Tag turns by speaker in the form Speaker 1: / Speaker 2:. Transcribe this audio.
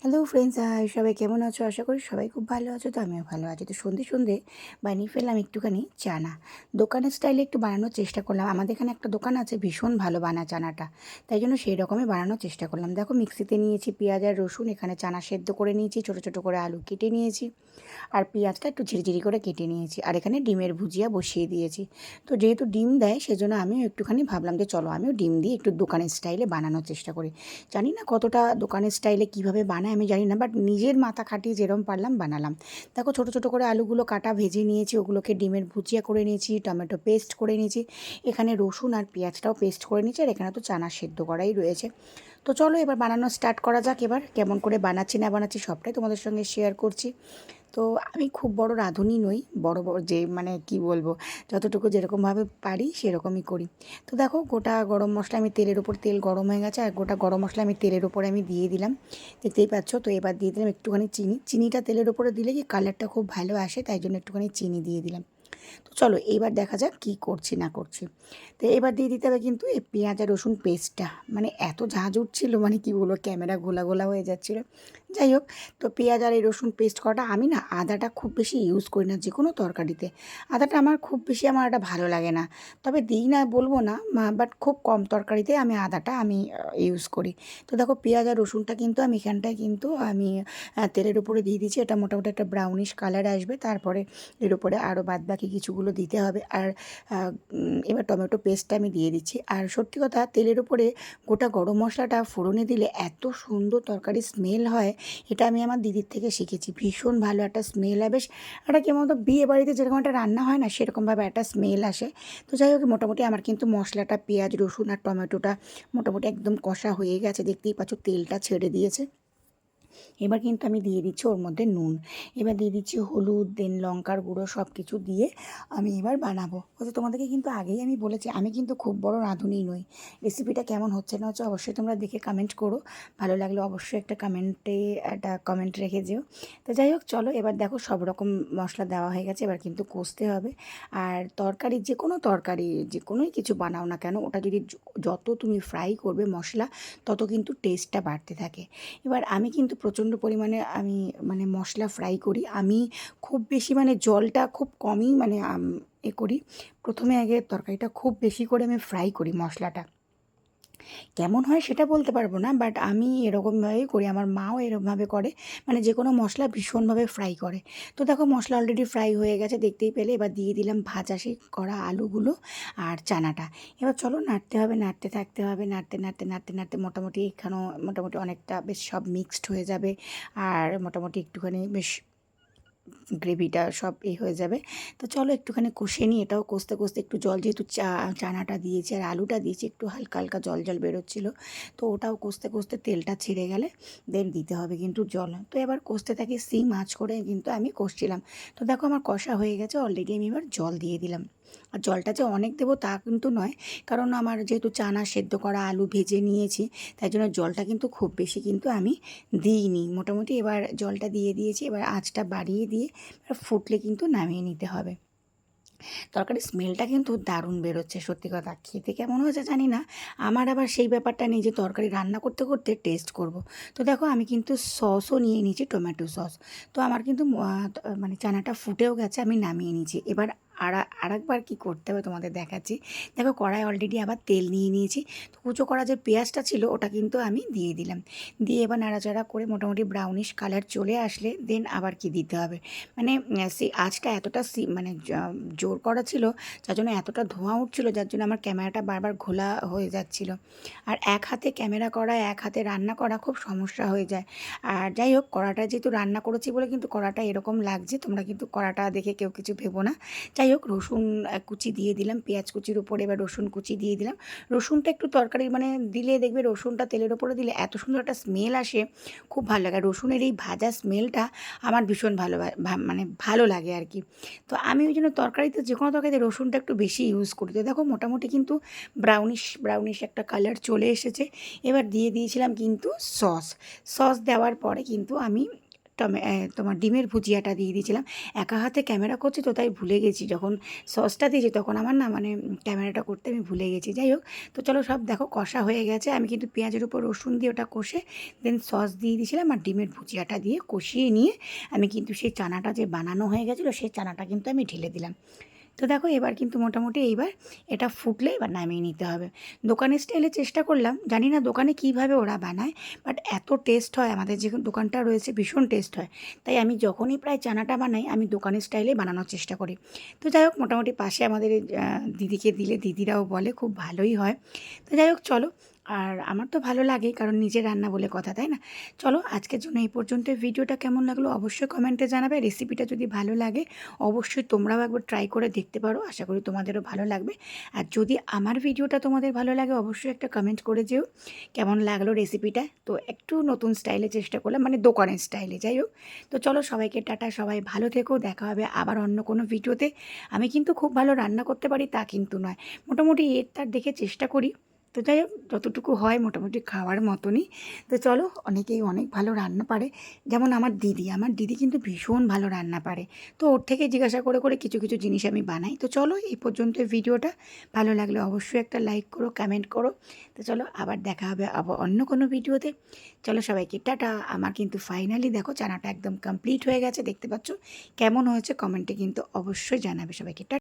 Speaker 1: Hello friends, সবাই কেমন আছো? আশা করি সবাই খুব ভালো আছো। তো আমিও ভালো আছি। তো সন্ধে সন্ধে বানিয়ে ফেললাম একটুখানি চানা। দোকানের স্টাইলে একটু বানানোর চেষ্টা করলাম। আমাদের এখানে একটা দোকান আছে, ভীষণ ভালো বানায় চানাটা। তাই জন্য সেই রকমই বানানোর চেষ্টা করলাম। দেখো, মিক্সিতে নিয়েছি পেঁয়াজ আর রসুন, এখানে চানা সেদ্ধ করে নিয়েছি, ছোটো ছোটো করে আলু কেটে নিয়েছি, আর পেঁয়াজটা একটু ঝিরিঝিরি করে কেটে নিয়েছি, আর এখানে ডিমের ভুজিয়া বসিয়ে দিয়েছি। তো যেহেতু ডিম দেয়, সেজন্য আমিও একটুখানি ভাবলাম যে চলো আমিও ডিম দিয়ে একটু দোকানের স্টাইলে বানানোর চেষ্টা করি। জানি না কতটা দোকানের স্টাইলে কীভাবে বানায় আমি জানি না, বাট নিজের মাথা খাটিয়ে যেরকম পারলাম বানালাম। দেখো, ছোটো ছোটো করে আলুগুলো কাটা ভেজে নিয়েছি, ওগুলোকে ডিমের ভুজিয়া করে নিয়েছি, টমেটো পেস্ট করে নিয়েছি, এখানে রসুন আর পেঁয়াজটাও পেস্ট করে নিয়েছি, আর এখানে তো চানা সেদ্ধ করাই রয়েছে। তো চলো এবার বানানো স্টার্ট করা যাক। এবার কেমন করে বানাচ্ছি না বানাচ্ছি সবটাই তোমাদের সঙ্গে শেয়ার করছি। তো আমি খুব বড় রাঁধুনি নই, বড় বড় যে মানে কি বলবো, যতটুকু যেরকমভাবে পারি সেরকমই করি। তো দেখো, গোটা গরম মশলা আমি তেলের ওপর, তেল গরম হয়ে গেছে, আর গোটা গরম মশলা আমি তেলের ওপরে আমি দিয়ে দিলাম, দেখতেই পাচ্ছ। তো এবার দিয়ে দিলাম একটুখানি চিনি। চিনিটা তেলের ওপরে দিলে কি কালারটা খুব ভালো আসে, তাই জন্য একটুখানি চিনি দিয়ে দিলাম। তো চলো এইবার দেখা যাক কী করছি না করছি। তো এবার দিয়ে দিতে হবে কিন্তু এই পেঁয়াজ আর রসুন পেস্টটা। মানে এত ঝাঁঝ উঠছিল, মানে কি বলবো, ক্যামেরা ঘোলা ঘোলা হয়ে যাচ্ছিলো। যাই হোক, তো পেঁয়াজ আর এই রসুন পেস্ট করাটা, আমি না আদাটা খুব বেশি ইউজ করি না যে কোনো তরকারিতে। আদাটা আমার খুব বেশি, আমার এটা ভালো লাগে না। তবে দিই না বলবো না, বাট খুব কম তরকারিতে আমি আদাটা ইউজ করি। তো দেখো, পেঁয়াজ আর রসুনটা কিন্তু আমি এখানটায় কিন্তু তেলের উপরে দিয়ে দিচ্ছি। এটা মোটামুটি একটা ব্রাউনিশ কালার আসবে, তারপরে এর উপরে আরও বাদবাকি কিছুগুলো দিতে হবে। আর এবার টমেটো পেস্টটা আমি দিয়ে দিচ্ছি। আর সত্যি কথা, তেলের উপরে গোটা গরম মশলাটা ফোড়নে দিলে এত সুন্দর তরকারি স্মেল হয়, এটা আমি আমার দিদির থেকে শিখেছি। ভীষণ ভালো একটা স্মেল হয়, বেশ একটা কেমন তো বিয়ে বাড়িতে যেরকম একটা রান্না হয় না, সেরকমভাবে একটা স্মেল আসে। তো যাই হোক, মোটামুটি আমার কিন্তু মশলাটা, পেঁয়াজ রসুন আর টমেটোটা মোটামুটি একদম কষা হয়ে গেছে, দেখতেই পাচ্ছ তেলটা ছেড়ে দিয়েছে। এবার কিন্তু আমি দিয়ে দিচ্ছি ওর মধ্যে নুন, এবার দিয়ে দিচ্ছি হলুদ, দেন লঙ্কার গুঁড়ো, সব কিছু দিয়ে আমি এবার বানাবো। হচ্ছে তোমাদেরকে কিন্তু আগেই আমি বলেছি, আমি কিন্তু খুব বড় রাঁধুনি নই। রেসিপিটা কেমন হচ্ছে না হচ্ছে অবশ্যই তোমরা দেখে কমেন্ট করো। ভালো লাগলে অবশ্যই একটা কমেন্ট রেখে যেও। তো যাই হোক, চলো এবার দেখো সব রকম মশলা দেওয়া হয়ে গেছে, এবার কিন্তু কষতে হবে। আর তরকারি, যে কোনোই কিছু বানাও না কেন, ওটা যদি যত তুমি ফ্রাই করবে মশলা, তত কিন্তু টেস্টটা বাড়তে থাকে। এবার আমি কিন্তু প্রচণ্ড পরিমাণে মানে মশলা ফ্রাই করি। আমি খুব বেশি, মানে জলটা খুব কমই, মানে করি। প্রথমে আগে তরকারিটা খুব বেশি করে আমি ফ্রাই করি মশলাটা। কেমন হয় সেটা বলতে পারবো না, বাট আমি এরকমভাবেই করি, আমার মাও এরকমভাবে করে, মানে যে কোনো মশলা ভীষণভাবে ফ্রাই করে। তো দেখো, মশলা অলরেডি ফ্রাই হয়ে গেছে দেখতেই পেলে। এবার দিয়ে দিলাম ভাজা সেই করা আলুগুলো আর চানাটা। এবার চলো নাড়তে হবে, নাড়তে থাকতে হবে, নাড়তে নাড়তে নাড়তে নাড়তে মোটামুটি এখানেও মোটামুটি অনেকটা বেশ সব মিক্সড হয়ে যাবে। আর মোটামুটি একটুখানি বেশ গ্রেভিটা সব হয়ে যাবে। তো চলো একটুখানি কষে নিই। এটাও কষতে কষতে একটু জল, যেহেতু চানাটা দিয়েছি আর আলুটা দিয়েছি, একটু হালকা হালকা জল জল বেরোচ্ছিলো। তো ওটাও কষতে কষতে তেলটা ছেড়ে গেলে দেন দিতে হবে কিন্তু জল। তো এবার কষতে থাকি, সিম আঁচ করে কিন্তু আমি কষছিলাম। তো দেখো, আমার কষা হয়ে গেছে অলরেডি, আমি এবার জল দিয়ে দিলাম। আর জলটা যে অনেক দেবো তা কিন্তু নয়, কারণ আমার যেহেতু চানা সেদ্ধ করা আলু ভেজে নিয়েছি, তাই জন্য জলটা কিন্তু খুব বেশি কিন্তু আমি দিইনি। মোটামুটি এবার জলটা দিয়ে দিয়েছি, এবার আঁচটা বাড়িয়ে দিয়ে এবার ফুটলে কিন্তু নামিয়ে নিতে হবে। তরকারির স্মেলটা কিন্তু দারুণ বেরোচ্ছে, সত্যি কথা। খেতে কেমন হয়েছে জানি না, আমার আবার সেই ব্যাপারটা নেই যে তরকারি রান্না করতে করতে টেস্ট করব। তো দেখো, আমি কিন্তু সসও নিয়ে নিয়েছি, টমেটো সস। তো আমার কিন্তু মানে চানাটা ফুটেও গেছে, আমি নামিয়ে নিয়েছি। এবার আরেকবার কী করতে হবে তোমাদের দেখাচ্ছি। দেখো, কড়াই অলরেডি আবার তেল নিয়ে নিয়েছি। তো কুচো করা যে পেঁয়াজটা ছিল ওটা কিন্তু আমি দিয়ে দিলাম। দিয়ে এবার নাড়াচাড়া করে মোটামুটি ব্রাউনিশ কালার চলে আসলে দেন আবার কি দিতে হবে, মানে সেই আঁচটা এতটা মানে জোর করা ছিল, যার জন্য এতটা ধোঁয়া উঠছিলো, যার জন্য আমার ক্যামেরাটা বারবার ঘোলা হয়ে যাচ্ছিলো। আর এক হাতে ক্যামেরা করা, এক হাতে রান্না করা খুব সমস্যা হয়ে যায়। আর যাই হোক, কড়াটা যেহেতু রান্না করেছি বলে কিন্তু কড়াটা এরকম লাগছে, তোমরা কিন্তু কড়াটা দেখে কেউ কিছু ভেবো না। যাই হোক, রসুন কুচি দিয়ে দিলাম, পেঁয়াজ কুচির উপরে এবার রসুন কুচি দিয়ে দিলাম। রসুনটা একটু তরকারি মানে দিলে দেখবে, রসুনটা তেলের ওপরে দিলে এত সুন্দর একটা স্মেল আসে, খুব ভালো লাগে। রসুনের এই ভাজা স্মেলটা আমার ভীষণ মানে ভালো লাগে আর কি। তো আমি ওই জন্য তরকারিতে, যে কোনো তরকারিতে রসুনটা একটু বেশি ইউজ করি। তো দেখো, মোটামুটি কিন্তু ব্রাউনিশ ব্রাউনিশ একটা কালার চলে এসেছে। এবার দিয়ে দিয়েছিলাম কিন্তু সস। সস দেওয়ার পরে কিন্তু আমি তোমার ডিমের ভুজিয়াটা দিয়ে দিয়েছিলাম। একা হাতে ক্যামেরা করছি তো তাই ভুলে গেছি, যখন সসটা দিয়েছি তখন আমার না মানে ক্যামেরাটা করতে আমি ভুলে গেছি। যাই হোক, তো চলো সব দেখো কষা হয়ে গেছে। আমি কিন্তু পেঁয়াজের উপর রসুন দিয়ে ওটা কষে দেন সস দিয়ে দিয়েছিলাম আর ডিমের ভুজিয়াটা দিয়ে কষিয়ে নিয়ে আমি কিন্তু সেই চানাটা যে বানানো হয়ে গেছিলো সেই চানাটা কিন্তু আমি ঢেলে দিলাম। তো দেখো এবার কিন্তু মোটামুটি এইবার এটা ফুটলে এবার নামিয়ে নিতে হবে। দোকানের স্টাইলে চেষ্টা করলাম, জানি না দোকানে কীভাবে ওরা বানায়, বাট এত টেস্ট হয়, আমাদের যে দোকানটা রয়েছে ভীষণ টেস্ট হয়। তাই আমি যখনই প্রায় চানাটা বানাই আমি দোকানের স্টাইলে বানানোর চেষ্টা করি। তো যাই হোক, মোটামুটি পাশে আমাদের দিদিকে দিলে দিদিরাও বলে খুব ভালোই হয়। তো যাই হোক চলো, আর আমার তো ভালো লাগেই, কারণ নিজের রান্না বলে কথা, তাই না? চলো আজকের জন্য এই পর্যন্ত। ভিডিওটা কেমন লাগলো অবশ্যই কমেন্টে জানাবে। রেসিপিটা যদি ভালো লাগে অবশ্যই তোমরাও একবার ট্রাই করে দেখতে পারো, আশা করি তোমাদেরও ভালো লাগবে। আর যদি আমার ভিডিওটা তোমাদের ভালো লাগে অবশ্যই একটা কমেন্ট করে যেও কেমন লাগলো রেসিপিটা। তো একটু নতুন স্টাইলে চেষ্টা করলাম, মানে দোকানের স্টাইলে। যাই হোক, তো চলো সবাইকে টাটা, সবাই ভালো থেকো, দেখা হবে আবার অন্য কোনো ভিডিওতে। আমি কিন্তু খুব ভালো রান্না করতে পারি তা কিন্তু নয়, মোটামুটি এর তার দেখে চেষ্টা করি। তো যাই হোক, যতটুকু হয় মোটামুটি খাওয়ার মতনই। তো চলো, অনেকেই অনেক ভালো রান্না পারে, যেমন আমার দিদি কিন্তু ভীষণ ভালো রান্না পারে। তো ওর থেকে জিজ্ঞাসা করে করে কিছু কিছু জিনিস আমি বানাই। তো চলো এই পর্যন্ত ভিডিওটা, ভালো লাগলে অবশ্যই একটা লাইক করো, কমেন্ট করো। তো চলো আবার দেখা হবে আবার অন্য কোনো ভিডিওতে। চলো সবাইকে টাটা। আমার কিন্তু ফাইনালি দেখো চানাটা একদম কমপ্লিট হয়ে গেছে, দেখতে পাচ্ছ কেমন হয়েছে কমেন্টে কিন্তু অবশ্যই জানাবে। সবাইকে টাটা।